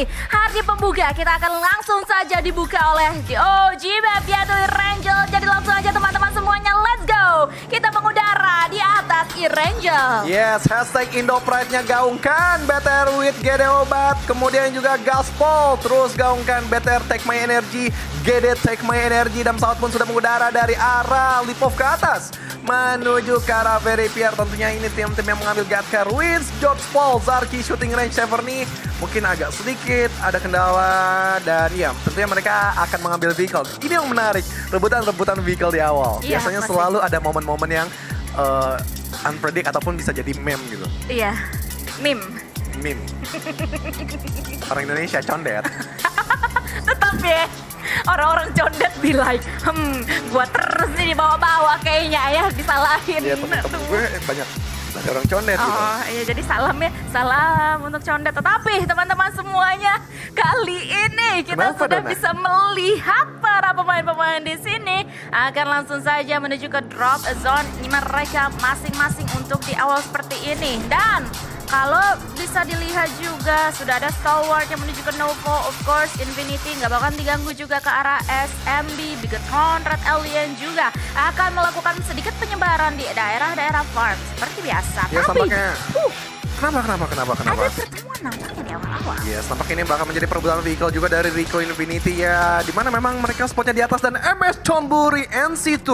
Tapi hari pembuka kita akan langsung saja dibuka oleh OG Map yaitu Erangel. Jadi langsung aja teman-teman semuanya, let's go. Kita mengudara di atas Erangel. Yes, hashtag Indo Pride-nya gaungkan BTR with GD Obat. Kemudian juga Gaspol, terus gaungkan BTR Take My Energy, GD Take My Energy. Dan pesawat pun sudah mengudara dari arah Lipov ke atas menuju ke arah Very Pierre. Tentunya ini tim-tim yang mengambil Gatcar Wins, George Paul, Zarky, Shooting Range, Severny. Mungkin agak sedikit ada kendala dan ya tentunya mereka akan mengambil vehicle. Ini yang menarik, rebutan vehicle di awal. Iya, Biasanya pasti. selalu ada momen-momen yang unpredict ataupun bisa jadi meme gitu. Iya, meme. Orang Indonesia condet. Tetap ya, orang-orang condet be like, gua terus nih dibawa-bawa kayaknya ya, disalahin. Iya, temen-temen gue banyak ada orang condet gitu. Oh iya, jadi salam ya, salam untuk condet. Tetapi teman-teman semuanya, kali ini kita Kenapa, sudah Dona? bisa melihat para pemain-pemain di sini akan langsung saja menuju ke drop zone mereka masing-masing untuk di awal seperti ini. Dan kalau bisa dilihat juga sudah ada Stalwart yang menuju ke Novo, of course Infinity nggak bakal diganggu juga ke arah SMB, Bigetron, Red Alien juga akan melakukan sedikit penyebaran di daerah-daerah farm seperti biasa. Ya, Tapi tampaknya. Kenapa? ada pertemuan nampaknya di awal-awal. Yes, tampaknya ini bakal menjadi perebutan vehicle juga dari Rico Infinity ya. Dimana memang mereka spotnya di atas dan MS Chonburi NC2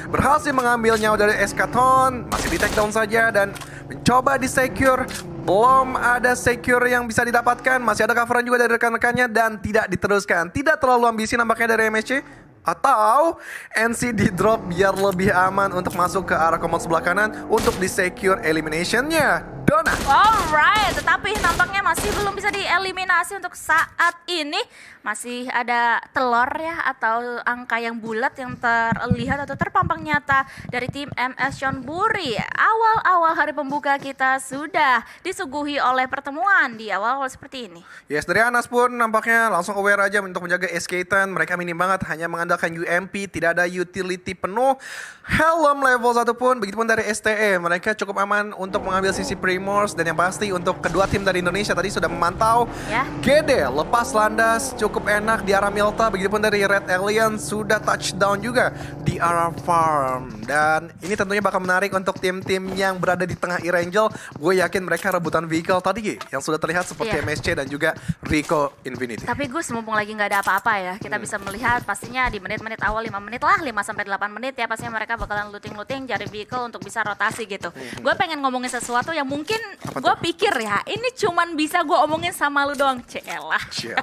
berhasil mengambil nyawa dari Eschaton. Masih di take down saja dan mencoba di secure. Belum ada secure yang bisa didapatkan. Masih ada coveran juga dari rekan-rekannya dan tidak diteruskan. Tidak terlalu ambisi nampaknya dari MSC. Atau NC di drop biar lebih aman untuk masuk ke arah komod sebelah kanan untuk di secure eliminationnya. Dona. Alright, tetapi nampaknya masih belum bisa dieliminasi untuk saat ini. Masih ada telur ya atau angka yang bulat yang terlihat atau terpampang nyata dari tim MS Chonburi. Awal-awal hari pembuka kita sudah disuguhi oleh pertemuan di awal-awal seperti ini. Yes, dari Anas pun nampaknya langsung aware aja untuk menjaga SK10. Mereka minim banget, hanya mengandalkan UMP, tidak ada utility penuh. Helm level 1 pun, begitupun dari STE. Mereka cukup aman untuk mengambil sisi Primors. Dan yang pasti untuk kedua tim dari Indonesia tadi sudah memantau. Ya. GD lepas landas cukup enak di arah Milta. Begitupun dari Red Alien sudah touchdown juga di arah farm. Dan ini tentunya bakal menarik untuk tim-tim yang berada di tengah Erangel. Gue yakin mereka rebutan vehicle tadi yang sudah terlihat seperti Iya. MSC dan juga Rico Infinity. Tapi Gus, mumpung lagi nggak ada apa-apa ya, kita bisa melihat pastinya di menit-menit awal 5 menit lah, 5-8 menit ya, pastinya mereka bakalan looting-looting cari vehicle untuk bisa rotasi gitu. Gue pengen ngomongin sesuatu yang mungkin Apa gue tuh? pikir ya, ini cuman bisa gue omongin sama lu doang, celah. Cia.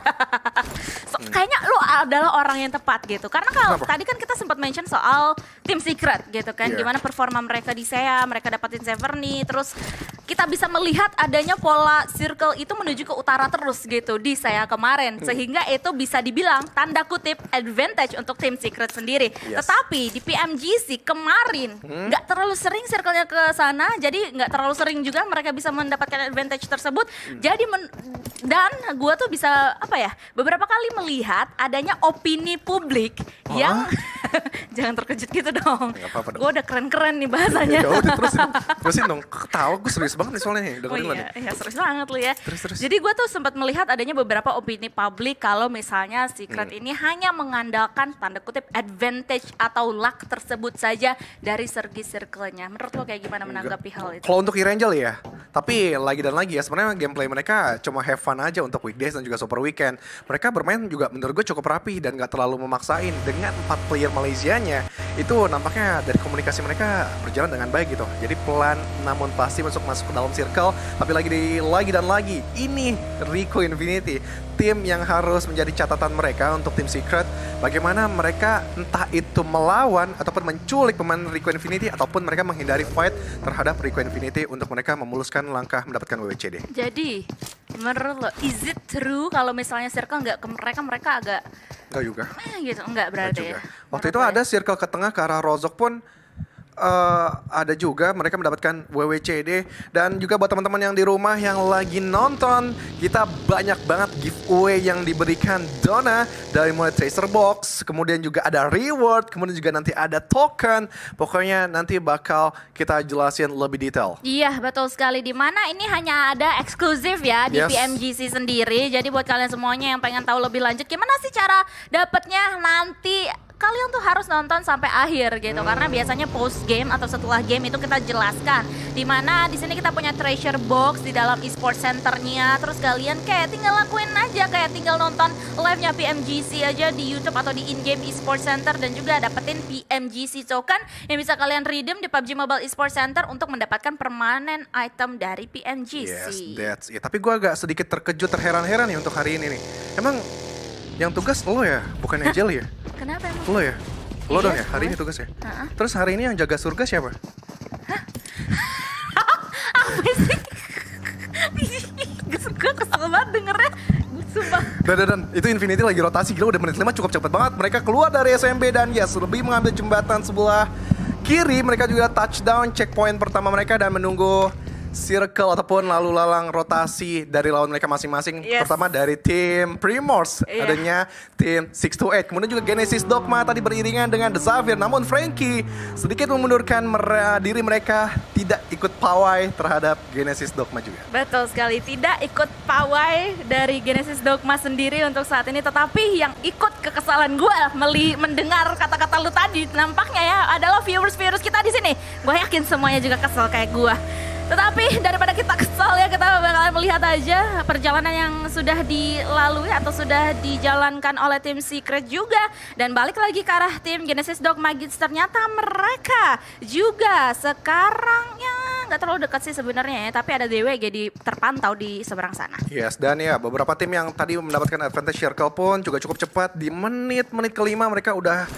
Kayaknya lu adalah orang yang tepat gitu. Karena kalau Kenapa? tadi kan kita sempat mention soal tim secret gitu kan, Iya. gimana performa mereka di SEA, mereka dapetin Severny, terus kita bisa melihat adanya pola circle itu menuju ke utara terus gitu di SEA kemarin, sehingga itu bisa dibilang tanda kutip advantage untuk tim secret sendiri. Yes. Tetapi di PMGC kemarin nggak terlalu sering circle-nya ke sana, jadi nggak terlalu sering juga mereka bisa mendapatkan advantage tersebut. Jadi dan gue tuh bisa apa ya, beberapa kali melihat adanya opini publik yang jangan terkejut gitu dong. Nggak apa-apa dong. Gue udah keren-keren nih bahasanya. Ya udah terusin dong. Ketawa gue serius banget nih soalnya nih. Oh Dengerin lo iya, nih. iya serius banget lu ya. Terus. Jadi gue tuh sempat melihat adanya beberapa opini publik kalau misalnya Secret ini hanya mengandalkan tanda kutip advantage atau luck tersebut saja dari segi circle-nya. Menurut lo kayak gimana menanggapi hal itu? Kalau untuk Erangel ya, tapi lagi dan lagi ya sebenarnya gameplay mereka cuma have fun aja untuk weekdays dan juga super weekend. Mereka bermain juga menurut gue cukup rapi dan gak terlalu memaksain. Dengan 4 player Malaysianya itu nampaknya dari komunikasi mereka berjalan dengan baik gitu. Jadi pelan namun pasti masuk ke dalam circle. Tapi lagi dan lagi ini Rico Infinity, tim yang harus menjadi catatan mereka untuk tim Secret. Bagaimana mereka entah itu melawan ataupun menculik pemain Rico Infinity ataupun mereka menghindari fight terhadap Rico Infinity untuk mereka memuluskan langkah mendapatkan WWCD. Jadi menurut lo, is it true kalau misalnya circle nggak ke mereka agak Enggak juga. gitu? Enggak berarti Juga. ya? Waktu Menurut itu lo ada circle ke tengah ke arah Rozok pun ada juga mereka mendapatkan WWCD. Dan juga buat teman-teman yang di rumah yang lagi nonton, kita banyak banget giveaway yang diberikan Donna, dari mulai tracer box, kemudian juga ada reward, kemudian juga nanti ada token. Pokoknya nanti bakal kita jelasin lebih detail. Iya, betul sekali. Di mana ini hanya ada eksklusif ya di Yes. PMGC sendiri. Jadi buat kalian semuanya yang pengen tahu lebih lanjut gimana sih cara dapatnya, nanti kalian tuh harus nonton sampai akhir gitu. Karena biasanya post game atau setelah game itu kita jelaskan. Di mana di sini kita punya treasure box di dalam esports centernya. Terus kalian kayak tinggal lakuin aja, kayak tinggal nonton live-nya PMGC aja di YouTube atau di in-game esports center, dan juga dapetin PMGC token yang bisa kalian redeem di PUBG Mobile Esports Center untuk mendapatkan permanen item dari PMGC. Yes, that's it. Tapi gue agak sedikit terkejut, terheran-heran nih untuk hari ini nih. Emang yang tugas lo ya, bukan Angel ya? Kenapa emang? Lo ya? Lo Iya, dong ya, hari gue. ini tugasnya? Ha-ha. Terus hari ini yang jaga surga siapa? Apa sih? Gue kesel banget dengernya. Sumpah. Dan itu Infinity lagi rotasi, gila udah menit 5 cukup cepet banget. Mereka keluar dari SMB dan yes, lebih mengambil jembatan sebelah kiri. Mereka juga touchdown checkpoint pertama mereka dan menunggu circle ataupun lalu lalang rotasi dari lawan mereka masing-masing. Yes. Pertama dari tim Primors, Iya. adanya tim 628. Kemudian juga Genesis Dogma tadi beriringan dengan The Xavier. Namun Frankie sedikit memundurkan diri mereka, tidak ikut pawai terhadap Genesis Dogma juga. Betul sekali, tidak ikut pawai dari Genesis Dogma sendiri untuk saat ini. Tetapi yang ikut kekesalan gue mendengar kata-kata lu tadi, nampaknya ya adalah viewers kita di sini. Gue yakin semuanya juga kesel kayak gue. Tetapi daripada kita kesal ya, kita bakalan melihat aja perjalanan yang sudah dilalui atau sudah dijalankan oleh tim Secret juga. Dan balik lagi ke arah tim Genesis Dogma Kids, ternyata mereka juga sekarang ya nggak terlalu dekat sih sebenarnya ya, tapi ada DWG terpantau di seberang sana. Yes, dan ya beberapa tim yang tadi mendapatkan advantage circle pun juga cukup cepat. Di menit-menit kelima mereka udah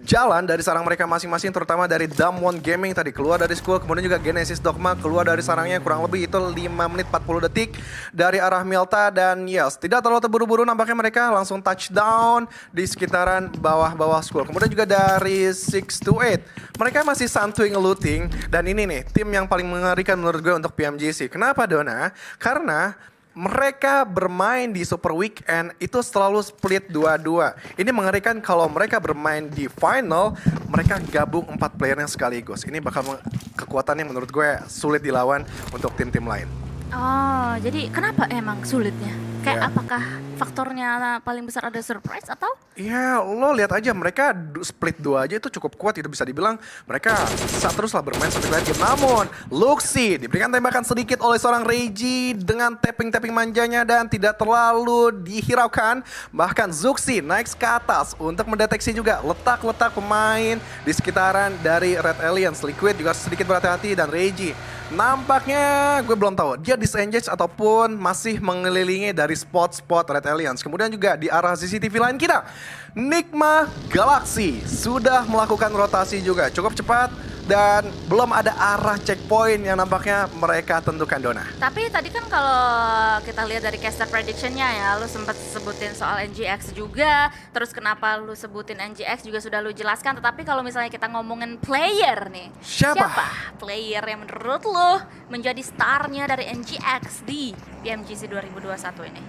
jalan dari sarang mereka masing-masing, terutama dari Damwon Gaming tadi keluar dari school, kemudian juga Genesis Dogma keluar dari sarangnya kurang lebih itu 5 menit 40 detik dari arah Milta. Dan yes, tidak terlalu terburu-buru, nampaknya mereka langsung touchdown di sekitaran bawah-bawah school. Kemudian juga dari 628 mereka masih santuy ngelooting, dan ini nih tim yang paling mengerikan menurut gue untuk PMGC. Kenapa Dona? Karena mereka bermain di Super Weekend itu selalu split 2-2. Ini mengerikan kalau mereka bermain di final, mereka gabung 4 playernya sekaligus. Ini bakal kekuatannya menurut gue sulit dilawan untuk tim-tim lain. Oh, jadi kenapa emang sulitnya? Kayak Ya. apakah faktornya paling besar ada surprise atau? Ya lo lihat aja mereka split 2 aja itu cukup kuat, itu bisa dibilang mereka bisa teruslah bermain sampai akhir game. Namun Luxi diberikan tembakan sedikit oleh seorang Reggie dengan tapping-tapping manjanya dan tidak terlalu dihiraukan. Bahkan Zuxi naik ke atas untuk mendeteksi juga letak-letak pemain di sekitaran dari Red Aliens. Liquid juga sedikit berhati-hati dan Reggie nampaknya gue belum tahu dia disengage ataupun masih mengelilingi dari spot-spot Red Aliens. Kemudian juga di arah CCTV lain kita, Nigma Galaxy sudah melakukan rotasi juga cukup cepat dan belum ada arah checkpoint yang nampaknya mereka tentukan, Dona. Tapi tadi kan kalau kita lihat dari caster predictionnya ya, lu sempat sebutin soal NGX juga. Terus kenapa lu sebutin NGX juga sudah lu jelaskan. Tetapi kalau misalnya kita ngomongin player nih, Siapa? player yang menurut lu menjadi starnya dari NGX di PMGC 2021 ini?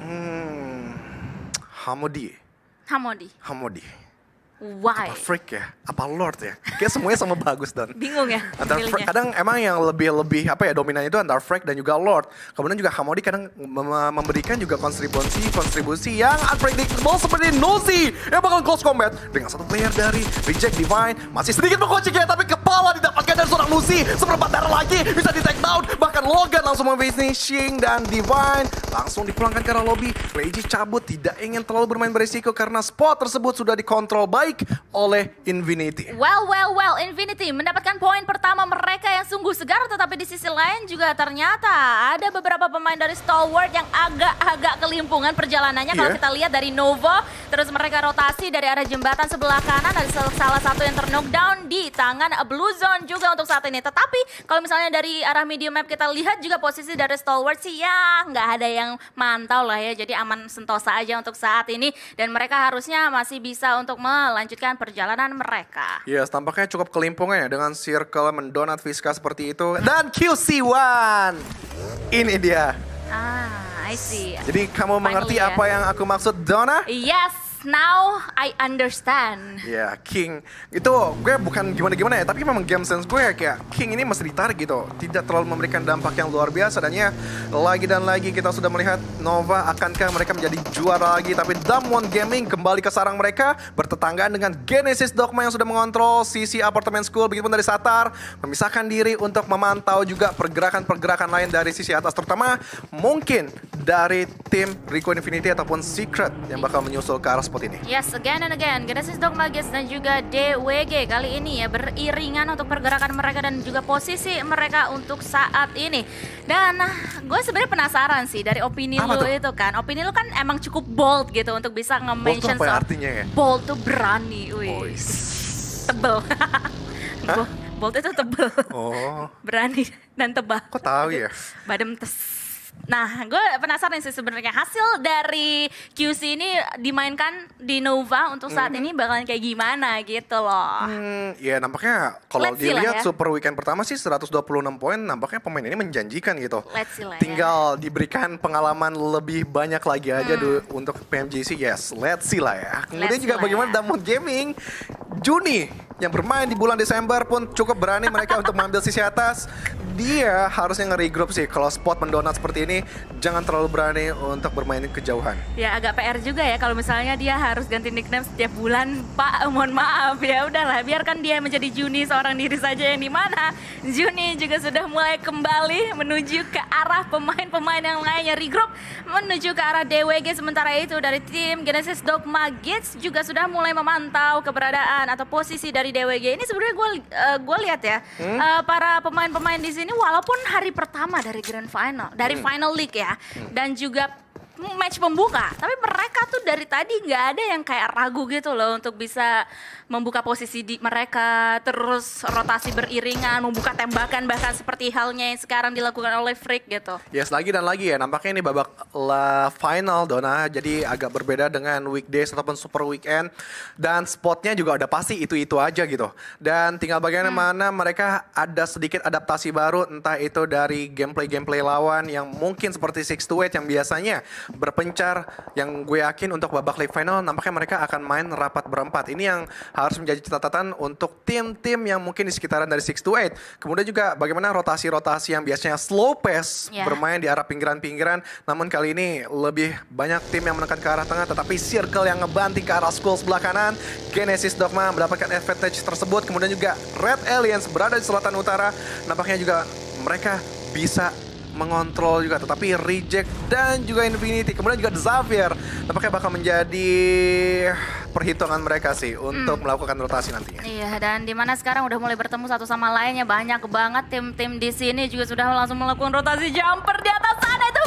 Hamodi. Hamodi. Why? Apa freak ya? Apa lord ya? Kayak semuanya sama bagus, Don. Bingung ya Antara milihnya. kadang emang yang lebih apa ya dominan itu antara Frag dan juga Lord. Kemudian juga Hamodi kadang memberikan juga kontribusi yang unpredictable seperti Nozi yang bakal close combat dengan satu player dari Reject Divine masih sedikit mengkocek ya, tapi kepala didapatkan dari seorang Nozi. Seperempat darah lagi bisa di take down, bahkan Logan langsung finishing dan Divine langsung dipulangkan ke arah lobby. Reggie cabut, tidak ingin terlalu bermain berisiko karena spot tersebut sudah dikontrol baik oleh Infinity. Well, Infinity mendapatkan poin pertama mereka yang sungguh segar, tetapi di sisi lain juga ternyata ada beberapa pemain dari Stalwart yang agak-agak kelimpungan perjalanannya kalau kita lihat dari Novo, terus mereka rotasi dari arah jembatan sebelah kanan, ada salah satu yang knockdown di tangan Blue Zone juga untuk saat ini. Tetapi kalau misalnya dari arah medium map kita lihat juga posisi dari Stalwart sih ya nggak ada yang mantau lah ya, jadi aman sentosa aja untuk saat ini dan mereka harusnya masih bisa untuk melanjutkan perjalanan mereka. Yes, tampaknya cukup kelimpungan ya dengan circle mendonat Fiska seperti itu. Dan QC1, ini dia. I see. Jadi kamu mengerti Finally, apa yang aku maksud, Donna? Yes. Now I understand. Ya, King itu gue bukan gimana-gimana ya, tapi memang game sense gue kayak King ini mesti ditarik gitu. Tidak terlalu memberikan dampak yang luar biasa dan ya lagi dan lagi kita sudah melihat Nova akankah mereka menjadi juara lagi, tapi Damwon Gaming kembali ke sarang mereka bertetanggaan dengan Genesis Dogma yang sudah mengontrol sisi apartemen school, begitupun dari Satar memisahkan diri untuk memantau juga pergerakan-pergerakan lain dari sisi atas, terutama mungkin dari tim Rico Infinity ataupun Secret yang bakal menyusul ke arah spot ini. Yes, again and again, Genesis Dogma Gates dan juga DWG kali ini ya beriringan untuk pergerakan mereka dan juga posisi mereka untuk saat ini. Dan gue sebenarnya penasaran sih dari opini lu itu kan. Opini lu kan emang cukup bold gitu untuk bisa nge-mention bold apa artinya ya? Bold tuh berani, wih. Tebel. Bold itu tebel. Oh. Berani dan tebal. Kok tahu ya? Badem tes. Nah, gue penasaran sih sebenarnya hasil dari QC ini dimainkan di Nova untuk saat ini bakalan kayak gimana gitu loh. Ya nampaknya kalau Let's see lah dilihat ya. Super Weekend pertama sih 126 poin, nampaknya pemain ini menjanjikan gitu. Let's see lah Tinggal diberikan pengalaman lebih banyak lagi aja untuk PMGC. Yes, let's see lah ya. Kemudian Let's juga see lah bagaimana ya. Damwon Gaming, Juni yang bermain di bulan Desember pun cukup berani mereka untuk mengambil sisi atas. Dia harusnya nge-regroup sih. Kalau spot mendonat seperti ini, jangan terlalu berani untuk bermain kejauhan. Ya agak PR juga ya kalau misalnya dia harus ganti nickname setiap bulan. Pak, mohon maaf ya udahlah, biarkan dia menjadi Juni seorang diri saja, yang dimana Juni juga sudah mulai kembali menuju ke arah pemain-pemain yang lainnya, regroup menuju ke arah DWG. Sementara itu dari tim Genesis Dogma Gates juga sudah mulai memantau keberadaan atau posisi dari DWG. Ini sebenarnya gue lihat ya, para pemain-pemain di sini walaupun hari pertama dari Grand Final, dari Final League ya, dan juga match pembuka, tapi mereka tuh dari tadi nggak ada yang kayak ragu gitu loh untuk bisa membuka posisi di mereka, terus rotasi beriringan, membuka tembakan, bahkan seperti halnya yang sekarang dilakukan oleh Freak gitu. Yes, lagi dan lagi ya, nampaknya ini babak final Dona, jadi agak berbeda dengan weekdays ataupun super weekend, dan spotnya juga udah pasti itu-itu aja gitu. Dan tinggal bagaimana mereka ada sedikit adaptasi baru, entah itu dari gameplay lawan yang mungkin seperti 6-8 yang biasanya berpencar, yang gue yakin untuk babak league final nampaknya mereka akan main rapat berempat. Ini yang harus menjadi catatan untuk tim-tim yang mungkin di sekitaran dari 6-8. Kemudian juga bagaimana rotasi-rotasi yang biasanya slow pace bermain di arah pinggiran-pinggiran, namun kali ini lebih banyak tim yang menekan ke arah tengah, tetapi circle yang ngebanting ke arah school sebelah kanan. Genesis Dogma mendapatkan advantage tersebut. Kemudian juga Red Aliens berada di selatan utara, nampaknya juga mereka bisa mengontrol juga, tetapi Reject dan juga Infinity, kemudian juga Xavier nampaknya bakal menjadi perhitungan mereka sih untuk melakukan rotasi nantinya. Iya, dan dimana sekarang udah mulai bertemu satu sama lainnya, banyak banget tim-tim di sini juga sudah langsung melakukan rotasi jumper di atas sana. Itu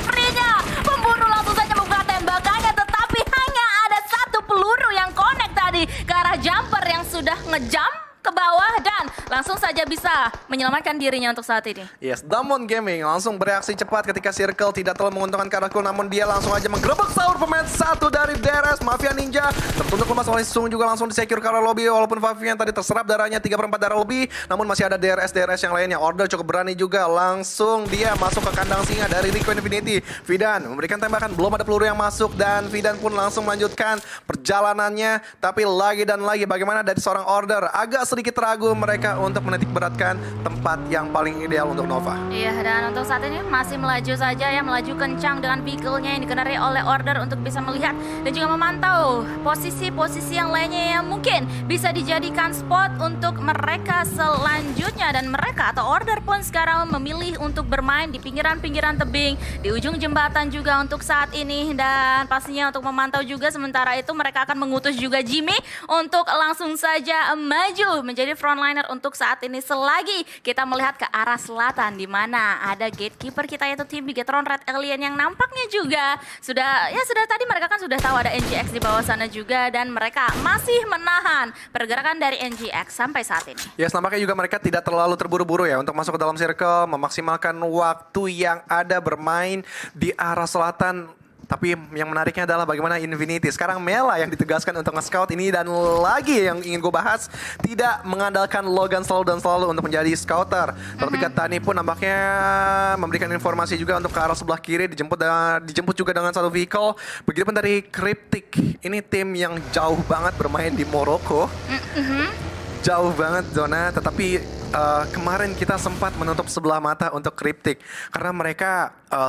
free-nya pemburu langsung saja membuka tembakannya, tetapi hanya ada satu peluru yang connect tadi ke arah jumper yang sudah ngejump ke bawah dan langsung saja bisa menyelamatkan dirinya untuk saat ini. Yes, Damwon Gaming langsung bereaksi cepat ketika circle tidak terlalu menguntungkan Karakul, namun dia langsung aja menggerebek sahur pemain satu dari DRS Mafia Ninja. Tertunduk lemas oleh Sung juga langsung disecure ke arah lobby, walaupun Favian tadi terserap darahnya 3/4 darah lobby, namun masih ada DRS yang lainnya. Order cukup berani juga, langsung dia masuk ke kandang singa dari Rico Infinity. Vidan memberikan tembakan, belum ada peluru yang masuk dan Vidan pun langsung melanjutkan perjalanannya. Tapi lagi dan lagi bagaimana dari seorang Order, agak sedikit ragu mereka untuk menitik beratkan tempat yang paling ideal untuk Nova. Iya, dan untuk saat ini masih melaju saja ya, melaju kencang dengan vehicle-nya yang dikendarai oleh Order untuk bisa melihat dan juga memantau posisi-posisi yang lainnya yang mungkin bisa dijadikan spot untuk mereka selanjutnya. Dan mereka atau Order pun sekarang memilih untuk bermain di pinggiran-pinggiran tebing, di ujung jembatan juga untuk saat ini, dan pastinya untuk memantau juga. Sementara itu mereka akan mengutus juga Jimmy untuk langsung saja maju menjadi frontliner untuk saat ini ini selagi kita melihat ke arah selatan di mana ada gatekeeper kita yaitu tim Bigetron Red Alien yang nampaknya juga sudah tadi mereka kan sudah tahu ada NGX di bawah sana juga dan mereka masih menahan pergerakan dari NGX sampai saat ini. Yes, nampaknya juga mereka tidak terlalu terburu-buru ya untuk masuk ke dalam circle, memaksimalkan waktu yang ada bermain di arah selatan. Tapi yang menariknya adalah bagaimana Infinity. Sekarang Mela yang ditegaskan untuk nge-scout ini. Dan lagi yang ingin gue bahas, tidak mengandalkan Logan selalu untuk menjadi scouter. Tapi Katani pun nampaknya memberikan informasi juga untuk ke arah sebelah kiri. Dijemput juga dengan satu vehicle. Begitupun dari Cryptic. Ini tim yang jauh banget bermain di Morocco. Jauh banget zona, tetapi kemarin kita sempat menutup sebelah mata untuk Cryptic karena mereka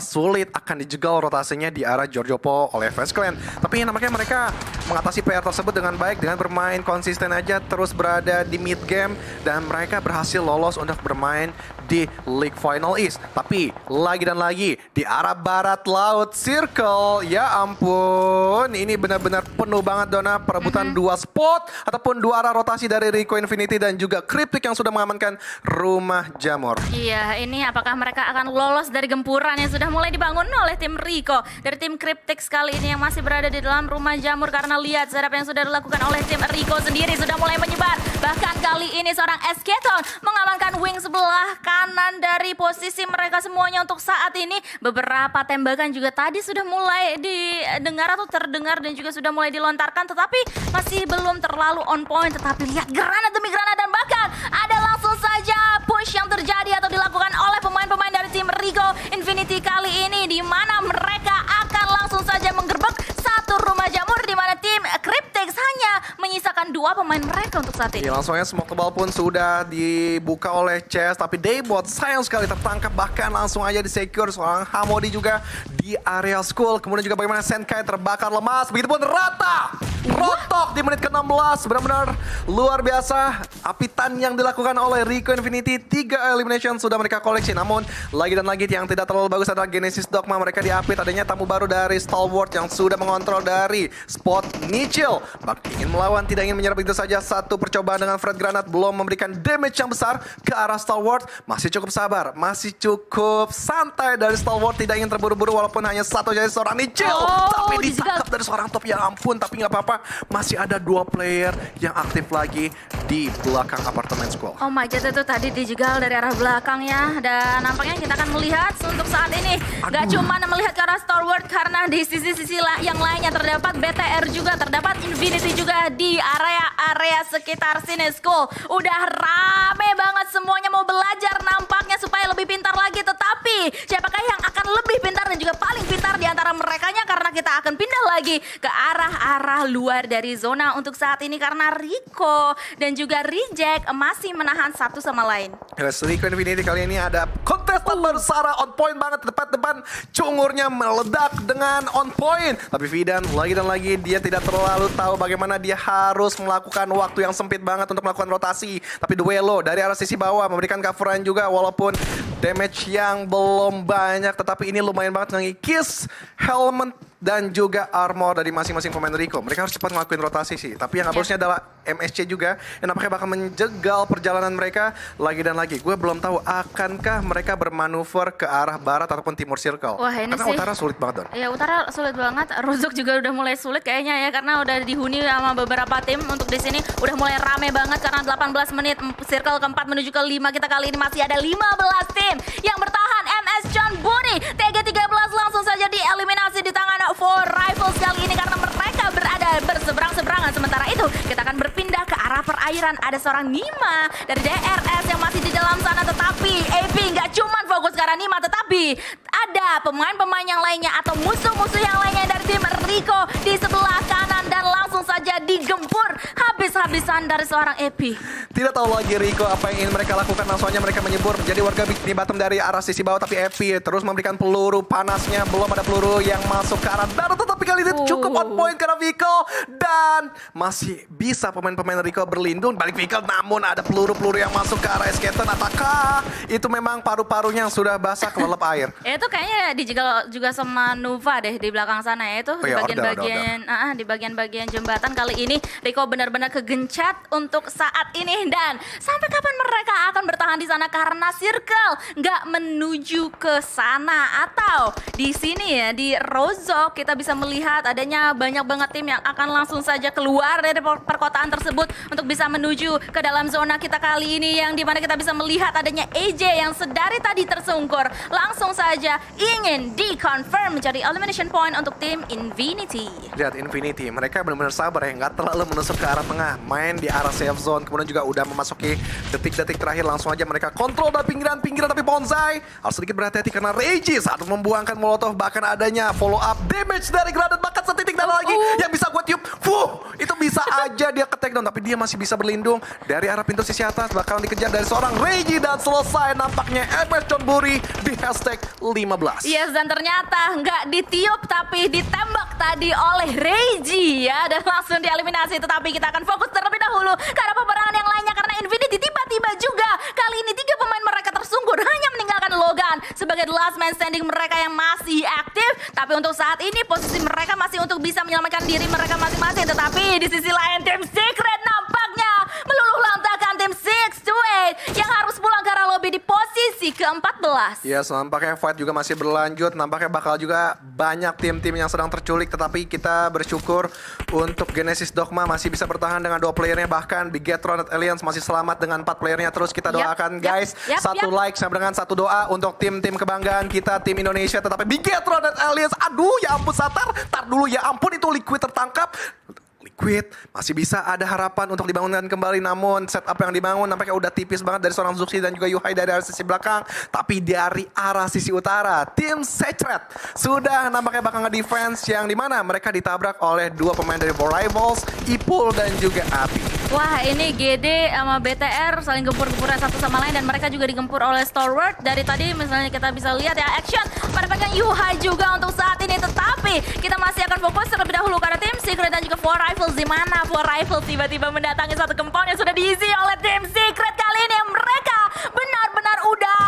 sulit akan dijegal rotasinya di arah Giorgiopo oleh Fast Clan. Tapi nampaknya mereka mengatasi PR tersebut dengan baik dengan bermain konsisten aja, terus berada di mid game dan mereka berhasil lolos untuk bermain di League Final East. Tapi lagi dan lagi di arah barat laut Circle, ya ampun, ini benar-benar penuh banget Dona, perebutan dua spot ataupun dua arah rotasi dari Rico Infinity dan juga Cryptic yang sudah mengamankan rumah Jamur. Iya, ini apakah mereka akan lolos dari gempuran yang sudah mulai dibangun oleh tim Rico dari tim Cryptic kali ini yang masih berada di dalam rumah Jamur karena lihat setup yang sudah dilakukan oleh tim Rico sendiri sudah mulai menyebar. Bahkan kali ini seorang Esketon mengamankan wing sebelah kanan dari posisi mereka semuanya untuk saat ini. Beberapa tembakan juga tadi sudah mulai didengar atau terdengar dan juga sudah mulai dilontarkan tetapi masih belum terlalu on point. Tetapi lihat granat demi granat dan bahkan ada langsung saja push yang terjadi atau dilakukan oleh pemain-pemain dari tim Rico Infinity kali ini di mana mereka akan langsung saja menggerbek satu rumah Jamur di mana tim Cryptic hanya menyisakan dua pemain mereka untuk saat ini. Ya, langsung aja smoke tebal pun sudah dibuka oleh Chess, tapi Daybot sayang sekali tertangkap, bahkan langsung aja disecure seorang Hamodi juga di area school. Kemudian juga bagaimana Senkai terbakar lemas, begitupun Rata rotok di menit ke-16, benar-benar luar biasa apitan yang dilakukan oleh Rico Infinity. 3 elimination sudah mereka koleksi, namun lagi dan lagi yang tidak terlalu bagus adalah Genesis Dogma. Mereka diapit, adanya tamu baru dari Stalwart yang sudah mengontrol dari spot Nichil. Bak ingin melawan, tidak ingin menyerah begitu saja. Satu percobaan dengan Fred Granat belum memberikan damage yang besar ke arah Stalwart. Masih cukup sabar, masih cukup santai dari Stalwart, tidak ingin terburu-buru walaupun hanya satu saja seorang Nichil. Tapi ditangkap dari seorang top, ya ampun, tapi nggak apa-apa. Masih ada 2 player yang aktif lagi di belakang apartemen school. Oh my god, itu tadi dijegal dari arah belakang ya. Dan nampaknya kita akan melihat untuk saat ini gak cuma melihat ke arah Stalwart karena di sisi-sisi yang lainnya terdapat BTR juga, terdapat Infinity juga di area sekitar sini school. Udah rame banget, semuanya mau belajar nampaknya supaya lebih pintar lagi. Tetapi siapakah yang akan lebih pintar dan juga paling pintar di antara merekanya, karena kita akan pindah lagi ke arah luar dari zona untuk saat ini karena Rico dan juga Reject masih menahan satu sama lain. Yes, Rico Infinity kali ini ada kontestan baru, Sarah on point banget tepat depan, cungurnya meledak dengan on point. Tapi Vidan lagi dan lagi dia tidak terlalu tahu bagaimana dia harus melakukan waktu yang sempit banget untuk melakukan rotasi. Tapi Duelo dari arah sisi bawah memberikan coveran juga walaupun damage yang belum banyak, tetapi ini lumayan banget ngikis helmet dan juga armor dari masing-masing pemain Rico. Mereka harus cepat ngelakuin rotasi sih. Tapi yang harusnya adalah MSC juga yang nampaknya bakal menjegal perjalanan mereka lagi dan lagi. Gue belum tahu akankah mereka bermanuver ke arah barat ataupun timur circle. Wah, ini karena sih utara sulit banget, Don. Ya, utara sulit banget. Rozok juga udah mulai sulit kayaknya ya, karena udah dihuni sama beberapa tim untuk di sini. Udah mulai rame banget karena 18 menit circle keempat menuju ke 5. Kita kali ini masih ada 15 tim yang bertahan. MS John Buni TG13 langsung saja dieliminasi di tangan For Rivals kali ini karena mereka berada berseberang-seberangan. Sementara itu kita akan berpindah ke arah perairan. Ada seorang Nima dari DRS yang masih di dalam sana, tetapi AP nggak cuman fokus ke arah Nima, tetapi ada pemain-pemain yang lainnya atau musuh-musuh yang lainnya dari tim Rico di sebelah kanan dan langsung saja digempur habis-habisan dari seorang AP. Tidak tahu lagi Rico apa yang ingin mereka lakukan, langsung aja mereka menyebur menjadi warga Bikini Bottom dari arah sisi bawah, tapi AP terus memberikan peluru panasnya, belum ada peluru yang masuk ke arah darat, tetapi kali ini cukup on point karena Vehicle. Dan masih bisa pemain-pemain Rico berlindung balik Vehicle. Namun ada peluru-peluru yang masuk ke arah Skaten. Apakah itu memang paru-parunya yang sudah basah kelelep air? Itu kayaknya dijegal juga sama Nova deh di belakang sana ya. Itu di bagian-bagian di bagian-bagian jembatan kali ini Rico benar-benar kegencet untuk saat ini. Dan sampai kapan mereka akan bertahan di sana karena Circle nggak menuju ke sana. Atau di sini ya di Rozok kita bisa melihat adanya banyak banget tim yang akan langsung saja keluar dari perkotaan tersebut untuk bisa menuju ke dalam zona kita kali ini, yang dimana kita bisa melihat adanya AJ yang sedari tadi tersungkur langsung saja ingin di-confirm menjadi elimination point untuk tim Infinity. Lihat Infinity, mereka benar-benar sabar ya, nggak terlalu menusuk ke arah tengah, main di arah safe zone, kemudian juga udah memasuki detik-detik terakhir langsung aja mereka kontrol dari pinggiran-pinggiran. Tapi Bonsai harus sedikit berhati-hati karena Reggie saat membuangkan molotov, bahkan adanya follow up damage dari Granat, bahkan setitik darah lagi yang bisa gue tiup. Itu bisa aja dia ke takedown, tapi dia masih bisa berlindung dari arah pintu sisi atas, bakalan dikejar dari seorang Reggie dan selesai nampaknya MS Chonburi di hashtag 15. Yes, dan ternyata nggak ditiup tapi ditembak tadi oleh Reggie ya, dan langsung dieliminasi. Tetapi kita akan fokus terlebih dahulu ke arah peperangan yang lainnya karena Infinity tiba-tiba juga kali ini 3 pemain mereka tersungkur hanya meninggalkan Logan sebagai the last man standing mereka yang masih aktif. Tapi untuk saat ini posisi mereka masih untuk bisa menyelamatkan diri mereka masing-masing. Tetapi di sisi lain tim Secret nampaknya meluluh lantakan tim 628 yang harus pulang ke arah lobby di posisi ke-14. Yes, nampaknya fight juga masih berlanjut. Nampaknya bakal juga banyak tim-tim yang sedang terculik. Tetapi kita bersyukur untuk Genesis Dogma masih bisa bertahan dengan 2 playernya. Bahkan Bigetron dan Alliance masih selamat dengan 4 playernya. Terus kita doakan guys, satu like sama dengan satu doa untuk tim-tim kebanggaan kita, tim Indonesia. Tetapi Bigetron dan Alliance, aduh ya ampun Satar, tar dulu ya ampun itu Liquid tertangkap. Liquid masih bisa ada harapan untuk dibangunkan kembali, namun setup yang dibangun nampaknya udah tipis banget dari seorang Zuxi dan juga Yuhai dari arah sisi belakang. Tapi dari arah sisi utara tim Secret sudah nampaknya bakal nge-defense, yang dimana mereka ditabrak oleh 2 pemain dari For Rivals, Ipul dan juga Api. Wah, ini GD sama BTR saling gempur-gempuran satu sama lain, dan mereka juga digempur oleh Stalwart. Dari tadi misalnya kita bisa lihat ya action pada pegang Yuhai juga untuk saat ini. Tetapi kita masih akan fokus terlebih dahulu karena tim Secret dan juga For Rivals, di mana For Rivals tiba-tiba mendatangi satu compound yang sudah diisi oleh tim Secret kali ini. Mereka benar-benar udah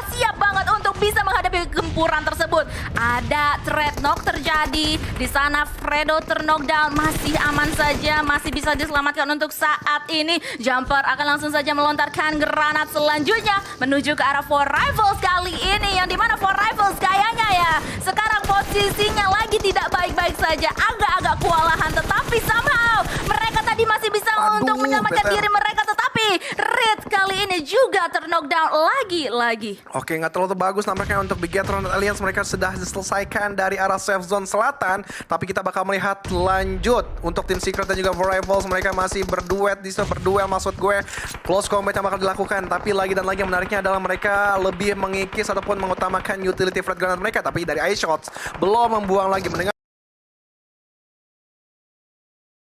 siap banget untuk bisa menghadapi gempuran tersebut. Ada threat knock terjadi di sana, Fredo terknockdown, masih aman saja, masih bisa diselamatkan untuk saat ini. Jumper akan langsung saja melontarkan granat selanjutnya menuju ke arah For Rivals kali ini, yang dimana For Rivals kayaknya ya sekarang posisinya lagi tidak baik-baik saja, agak-agak kewalahan. Tetapi somehow mereka tadi masih bisa untuk menyelamatkan diri mereka. Tetapi Red kali ini juga terknockdown lagi-lagi. Oke, nggak terlalu bagus nampaknya untuk Bigetron dan Alliance. Mereka sudah diselesaikan dari arah safe zone selatan. Tapi kita bakal melihat lanjut untuk tim Secret dan juga For Rivals. Mereka masih berduet, berduel maksud gue. Close combat yang bakal dilakukan. Tapi lagi dan lagi yang menariknya adalah mereka lebih mengikis ataupun mengutamakan utility frag granat mereka. Tapi dari ice shots belum membuang lagi. Mendengar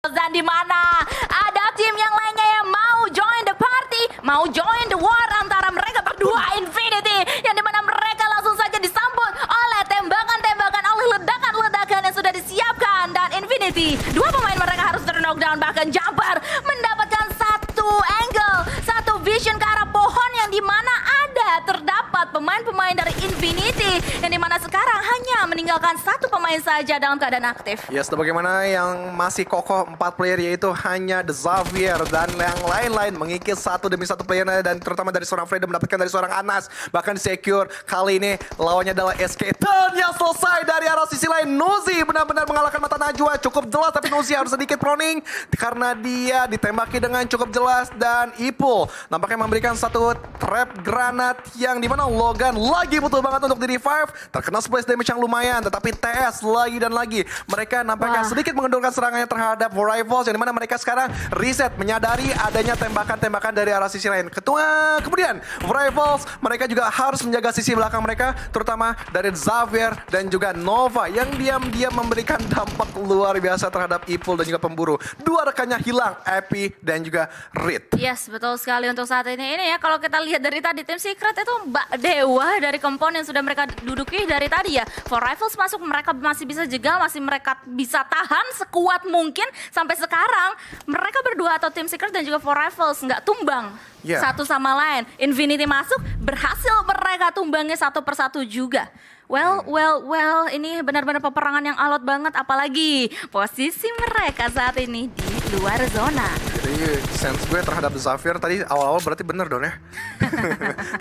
dan di mana ada tim yang lainnya yang mau join the party, mau join the war antara mereka berdua Infinity, yang dimana mereka langsung saja disambut oleh tembakan-tembakan, oleh ledakan-ledakan yang sudah disiapkan. Dan Infinity, 2 pemain mereka harus terknockdown, bahkan Jumper mendapatkan satu angle, satu vision ke arah pohon, yang dimana terdapat pemain-pemain dari Infinity, yang dimana sekarang hanya meninggalkan 1 pemain saja dalam keadaan aktif. Yes, bagaimana yang masih kokoh 4 player, yaitu hanya The Xavier dan yang lain-lain mengikis 1 demi 1 playernya, dan terutama dari seorang Fredo mendapatkan dari seorang Anas, bahkan secure. Kali ini lawannya adalah SK, dan yang selesai dari arah sisi lain Nuzi benar-benar mengalahkan mata Najwa cukup jelas. Tapi Nuzi harus sedikit proning karena dia ditembaki dengan cukup jelas, dan Ipul nampaknya memberikan 1 trap granat yang dimana Logan lagi butuh banget untuk di revive, terkena splash damage yang lumayan. Tetapi TS lagi dan lagi mereka nampaknya sedikit mengendurkan serangannya terhadap For Rivals, yang dimana mereka sekarang reset menyadari adanya tembakan-tembakan dari arah sisi lain. Kemudian For Rivals mereka juga harus menjaga sisi belakang mereka, terutama dari Xavier dan juga Nova yang diam-diam memberikan dampak luar biasa terhadap Ipul dan juga pemburu. 2 rekannya hilang, Epi dan juga Reed. Yes, betul sekali untuk saat ini. Ini ya kalau kita lihat dari tadi tim Secret itu mbak dewa dari compound yang sudah mereka duduki dari tadi ya. For Rivals masuk, mereka masih bisa jegal, mereka bisa tahan sekuat mungkin sampai sekarang. Mereka berdua atau Team Secret dan juga For Rivals nggak tumbang satu sama lain. Infinity masuk, berhasil mereka tumbangnya satu persatu juga. Well, ini benar-benar peperangan yang alot banget, apalagi posisi mereka saat ini di luar zona. Jadi sense gue terhadap Xavier tadi awal-awal berarti bener dong ya.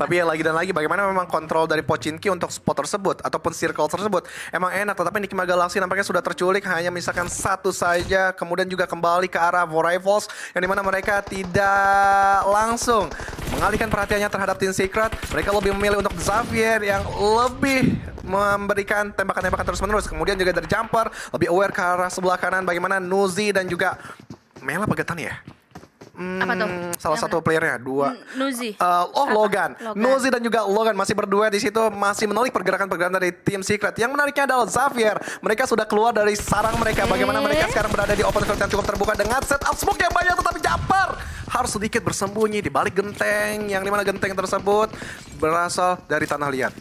Tapi ya lagi dan lagi bagaimana memang kontrol dari Pochinki untuk spot tersebut ataupun circle tersebut emang enak, tetapi Nikima Galaxy nampaknya sudah terculik, hanya misalkan satu saja, kemudian juga kembali ke arah For Rivals yang dimana mereka tidak langsung mengalihkan perhatiannya terhadap Team Secret. Mereka lebih memilih untuk Xavier yang lebih memberikan tembakan-tembakan terus-menerus, kemudian juga dari jumper lebih aware ke arah sebelah kanan. Bagaimana Nuzi dan juga Mela Pegetan ya? Apa tuh? Salah satu playernya dua. Nuzi. Logan. Nuzi dan juga Logan masih berdua di situ, masih menelik pergerakan-pergerakan dari Team Secret. Yang menariknya adalah Xavier. Mereka sudah keluar dari sarang mereka. Bagaimana mereka sekarang berada di open field yang cukup terbuka dengan setup smoke yang banyak, tetapi Jumper harus sedikit bersembunyi di balik genteng, yang dimana genteng tersebut berasal dari tanah liat.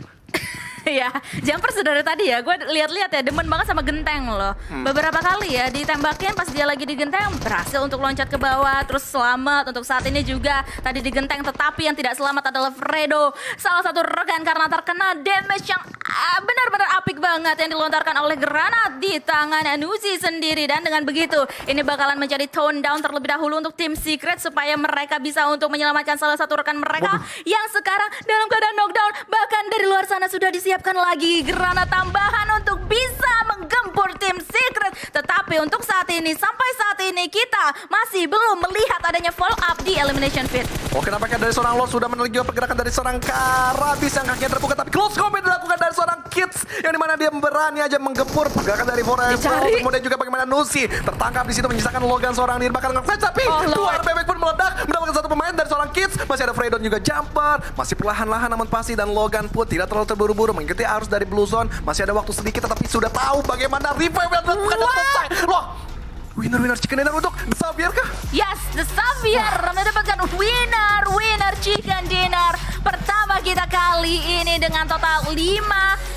Ya, Jumper sudah dari tadi ya, gue lihat-lihat ya, demen banget sama genteng loh. Beberapa kali ya ditembakin pas dia lagi di genteng, berhasil untuk loncat ke bawah, terus selamat untuk saat ini juga tadi di genteng. Tetapi yang tidak selamat adalah Fredo, salah satu rekan karena terkena damage yang benar-benar apik banget yang dilontarkan oleh granat di tangan Nuzi sendiri. Dan dengan begitu, ini bakalan menjadi tone down terlebih dahulu untuk Team Secret supaya mereka bisa untuk menyelamatkan salah satu rekan mereka yang sekarang dalam keadaan knockdown. Bahkan dari luar sana sudah disiapkan lagi granat tambahan untuk bisa menggempur Team Secret. Tetapi untuk saat ini, sampai saat ini kita masih belum melihat adanya follow up di Elimination Pit. Oke, nampaknya dari seorang Lord sudah menelik juga pergerakan dari seorang Karabis yang kakinya terbuka, tapi close combat dilakukan dari seorang Kids yang dimana dia berani aja menggempur pergerakan dari Forever. Kemudian juga bagaimana Nuzi tertangkap di situ menyisakan Logan seorang dibakar dengan flash, tapi dua bebek pun meledak mendapatkan satu pemain dari seorang Kids. Masih ada Fredo juga Jumper, masih perlahan-lahan namun pasti, dan Logan pun tidak terlalu terburu-buru mengikuti arus dari Blue Zone. Masih ada waktu sedikit tetapi sudah tahu bagaimana revive yang dilakukan dan selesai. Loh, winner chicken dinner untuk Xavier kah? Yes, The Xavier mendapatkan winner chicken dinner pertama kita kali ini dengan total 5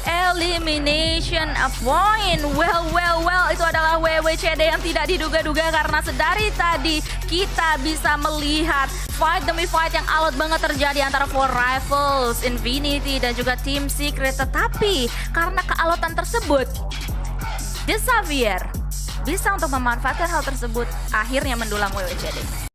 elimination point. Well, itu adalah WWCD yang tidak diduga-duga, karena sedari tadi kita bisa melihat fight demi fight yang alot banget terjadi antara For Rivals, Infinity dan juga Team Secret. Tetapi karena kealotan tersebut, The Xavier bisa untuk memanfaatkan hal tersebut, akhirnya mendulang WWCD.